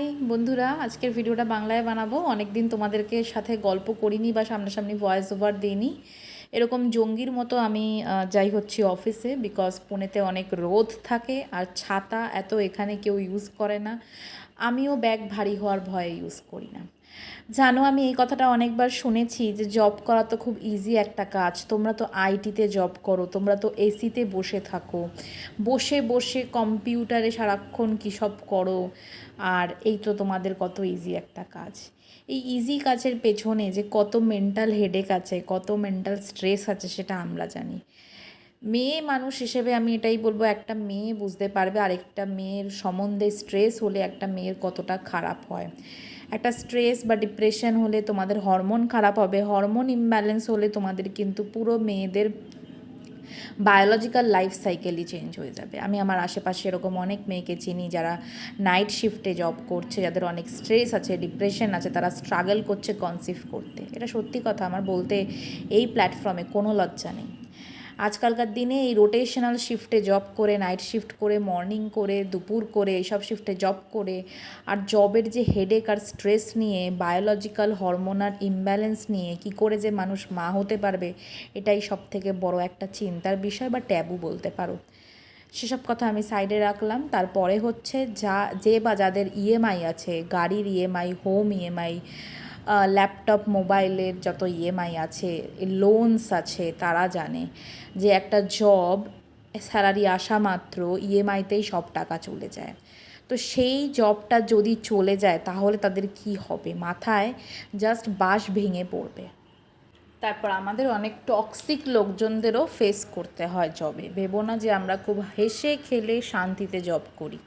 High বন্ধুরা, আজকের ভিডিওটা বাংলায় বানাবো। অনেক দিন তোমাদেরকে সাথে গল্প করিনি বা সামনাসামনি ভয়েস ওভার দিইনি। এরকম জঙ্গির মতো আমি যাই হচ্ছি অফিসে, বিকজ পুনেতে অনেক রোদ থাকে আর ছাতা এত এখানে কেউ ইউজ করে না। আমিও ব্যাগ ভারী হওয়ার ভয়ে ইউজ করি না। জানো, আমি এই কথাটা অনেকবার শুনেছি যে জব করা তো খুব ইজি একটা কাজ। তোমরা তো আইটিতে জব করো, তোমরা তো এসিতে বসে থাকো, বসে বসে কম্পিউটারে সারাক্ষণ কী সব করো, আর এই তো তোমাদের কত ইজি একটা কাজ। এই ইজি কাজের পেছনে যে কত মেন্টাল হেডেক আছে, কত মেন্টাল স্ট্রেস আছে, সেটা আমরা জানি। মেয়ে মানুষ হিসেবে আমি এটাই বলবো, একটা মেয়ে বুঝতে পারবে আরেকটা মেয়ের সম্বন্ধে স্ট্রেস হলে একটা মেয়ের কতটা খারাপ হয়। একটা স্ট্রেস বা ডিপ্রেশন হলে তোমাদের হরমোন খারাপ হবে, হরমোন ইমব্যালেন্স হলে তোমাদের কিন্তু পুরো মেয়েদের বায়োলজিক্যাল লাইফ সাইকেলই চেঞ্জ হয়ে যাবে। আমি আমার আশেপাশে এরকম অনেক মেয়েকে চিনি যারা নাইট শিফটে জব করছে, যাদের অনেক স্ট্রেস আছে, ডিপ্রেশন আছে, তারা স্ট্রাগল করছে কনসিভ করতে। এটা সত্যি কথা, আমার বলতে এই প্ল্যাটফর্মে কোনো লজ্জা নেই। আজকালকার দিনে এই রোটেশনাল শিফটে জব করে, নাইট শিফট করে, মর্নিং করে, দুপুর করে, এইসব শিফটে জব করে, আর জবের যে হেডেক আর স্ট্রেস নিয়ে, বায়োলজিক্যাল হরমোনাল ইমব্যালেন্স নিয়ে কি করে যে মানুষ মা হতে পারবে, এটাই সব থেকে বড় একটা চিন্তার বিষয় বা ট্যাবু বলতে পারো। সেসব কথা আমি সাইডে রাখলাম। তারপরে হচ্ছে যে বা যাদের ইএমআই আছে, গাড়ির ইএমআই, হোম ইএমআই, ল্যাপটপ মোবাইলের যত ইএমআই আছে, লোনস আছে, তারা জানে যে একটা জব স্যালারি আসা মাত্র ইএমআইতেই সব টাকা চলে যায়। তো সেই জবটা যদি চলে যায় তাহলে তাদের কি হবে, মাথায় জাস্ট বাঁশ ভেঙে পড়বে। তারপর আমাদের অনেক টক্সিক লোকজনদেরও ফেস করতে হয় জবে। ভেবো না যে আমরা খুব হেসে খেলে শান্তিতে জব করি।